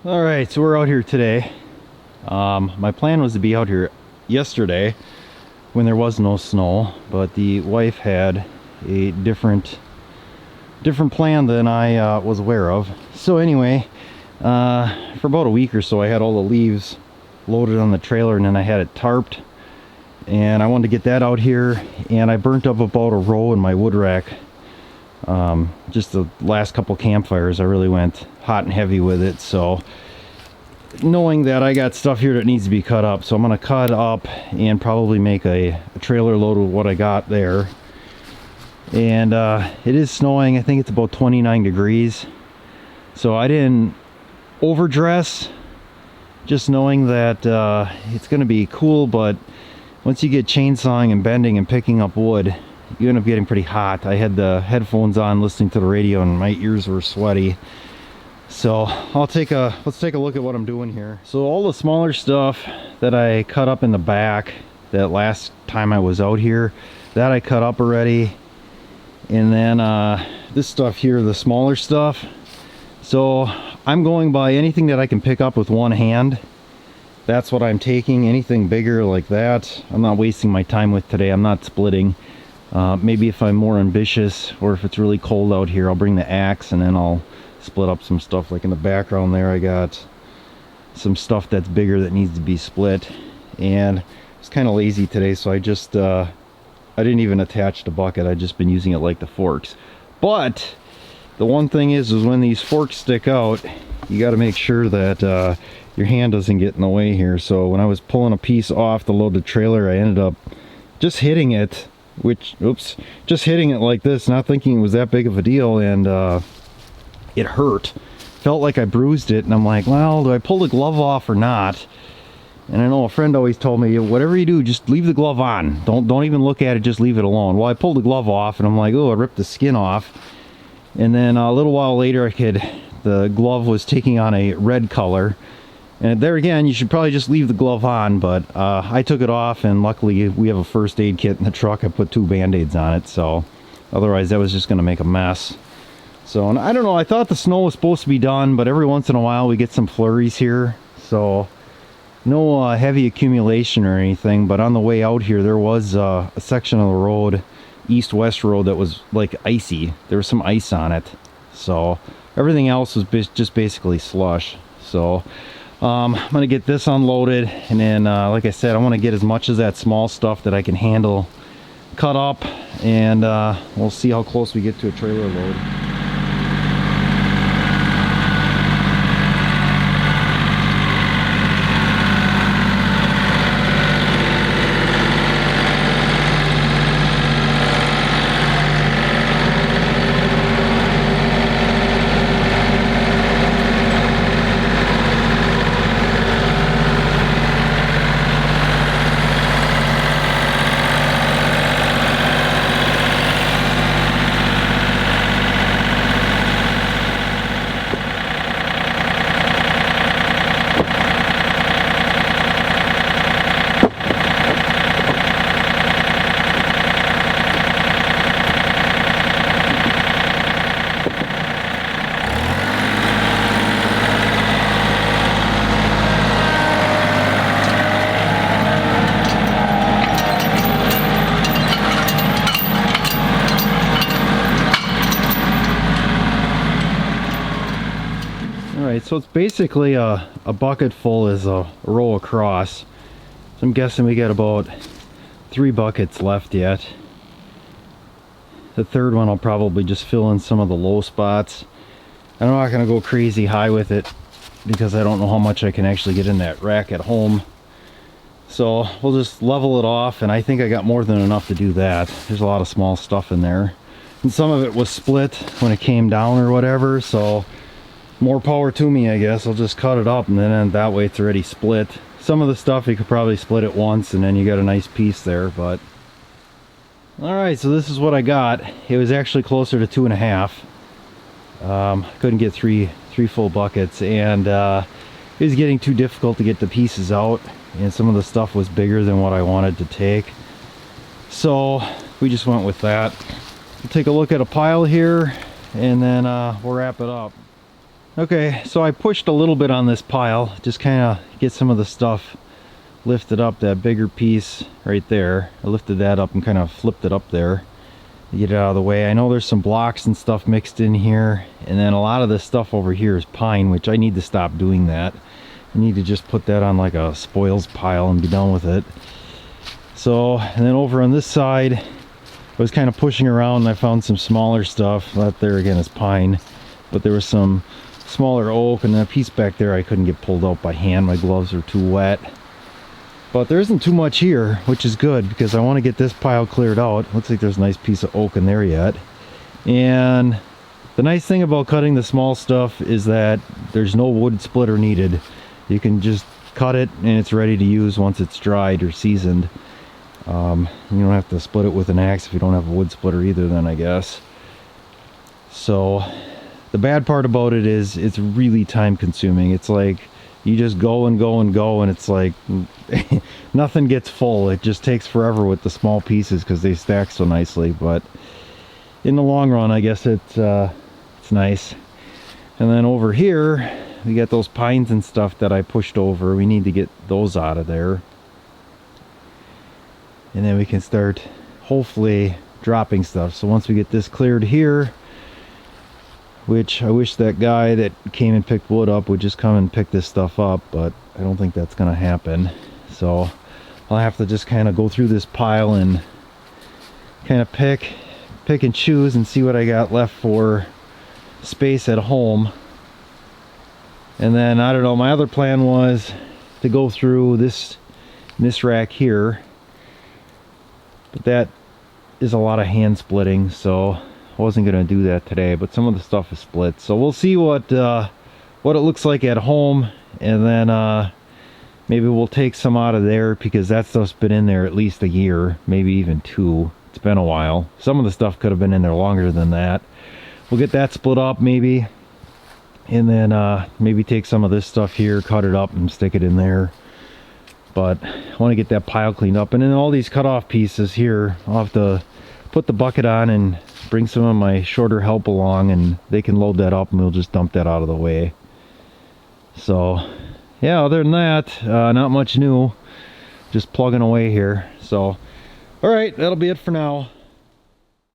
All right, so we're out here today. My plan was to be out here yesterday when there was no snow, but the wife had a different plan than I was aware of. So anyway, for about a week or so, I had all the leaves loaded on the trailer, and then I had it tarped, and I wanted to get that out here, and I burnt up about a row in my wood rack. Just the last couple campfires I really went hot and heavy with it, so knowing that I got stuff here that needs to be cut up, so I'm gonna cut up and probably make a trailer load with what I got there. And it is snowing. I think it's about 29 degrees, so I didn't overdress, just knowing that it's gonna be cool. But once you get chainsawing and bending and picking up wood, you end up getting pretty hot. I had the headphones on listening to the radio and my ears were sweaty. So let's take a look at what I'm doing here. So all the smaller stuff that I cut up in the back that last time I was out here, that I cut up already. And then this stuff here, the smaller stuff. So I'm going by anything that I can pick up with one hand. That's what I'm taking. Anything bigger like that, I'm not wasting my time with today. I'm not splitting. Maybe if I'm more ambitious, or if it's really cold out here, I'll bring the axe and then I'll split up some stuff. Like in the background there, I got some stuff that's bigger that needs to be split. And it's kind of lazy today, so I just I didn't even attach the bucket. I've just been using it like the forks. But the one thing is when these forks stick out, you got to make sure that your hand doesn't get in the way here. So when I was pulling a piece off the loaded trailer, I ended up just hitting it, just hitting it like this, not thinking it was that big of a deal, and it hurt. Felt like I bruised it, and I'm like, well, do I pull the glove off or not? And I know a friend always told me, whatever you do, just leave the glove on. Don't even look at it, just leave it alone. Well, I pulled the glove off, and I'm like, oh, I ripped the skin off. And then a little while later, the glove was taking on a red color. And there again, you should probably just leave the glove on, but I took it off, and luckily we have a first aid kit in the truck. I put 2 band-aids on it, so otherwise that was just gonna make a mess. So, and I don't know, I thought the snow was supposed to be done, but every once in a while we get some flurries here, so no heavy accumulation or anything. But on the way out here, there was a section of the road, east-west road, that was like icy. There was some ice on it, so everything else was just basically slush. So I'm gonna get this unloaded, and then like I said, I want to get as much of that small stuff that I can handle cut up, and we'll see how close we get to a trailer load. Alright, so it's basically a bucket full is a row across. So I'm guessing we got about 3 buckets left yet. The third one I'll probably just fill in some of the low spots. I'm not going to go crazy high with it because I don't know how much I can actually get in that rack at home. So we'll just level it off, and I think I got more than enough to do that. There's a lot of small stuff in there. And some of it was split when it came down or whatever, so more power to me, I guess. I'll just cut it up, and then that way it's already split. Some of the stuff you could probably split it once, and then you got a nice piece there. But alright, so this is what I got. It was actually closer to 2.5. Couldn't get three full buckets, and it was getting too difficult to get the pieces out, and some of the stuff was bigger than what I wanted to take, so we just went with that. We'll take a look at a pile here, and then we'll wrap it up. Okay, so I pushed a little bit on this pile, just kind of get some of the stuff lifted up. That bigger piece right there, I lifted that up and kind of flipped it up there to get it out of the way. I know there's some blocks and stuff mixed in here, and then a lot of this stuff over here is pine, which I need to stop doing that. I need to just put that on like a spoils pile and be done with it. So, and then over on this side, I was kind of pushing around and I found some smaller stuff. That there again is pine, but there was some smaller oak, and then a piece back there I couldn't get pulled out by hand. My gloves are too wet. But there isn't too much here, which is good because I want to get this pile cleared out. Looks like there's a nice piece of oak in there yet. And the nice thing about cutting the small stuff is that there's no wood splitter needed. You can just cut it and it's ready to use once it's dried or seasoned. You don't have to split it with an axe if you don't have a wood splitter either then, I guess. So the bad part about it is it's really time consuming. It's like you just go and go and go, and it's like nothing gets full. It just takes forever with the small pieces because they stack so nicely. But in the long run, I guess it's nice. And then over here we got those pines and stuff that I pushed over. We need to get those out of there, and then we can start hopefully dropping stuff. So once we get this cleared here, which I wish that guy that came and picked wood up would just come and pick this stuff up, but I don't think that's gonna happen. So I'll have to just kind of go through this pile and kind of pick and choose and see what I got left for space at home. And then I don't know, my other plan was to go through this rack here, but that is a lot of hand splitting, so I wasn't gonna do that today. But some of the stuff is split, so we'll see what it looks like at home, and then maybe we'll take some out of there because that stuff's been in there at least a year, maybe even 2. It's been a while. Some of the stuff could have been in there longer than that. We'll get that split up maybe, and then maybe take some of this stuff here, cut it up and stick it in there. But I want to get that pile cleaned up, and then all these cut off pieces here, I'll have to put the bucket on and bring some of my shorter help along, and they can load that up and we'll just dump that out of the way. So yeah, other than that, not much new, just plugging away here. So all right, that'll be it for now.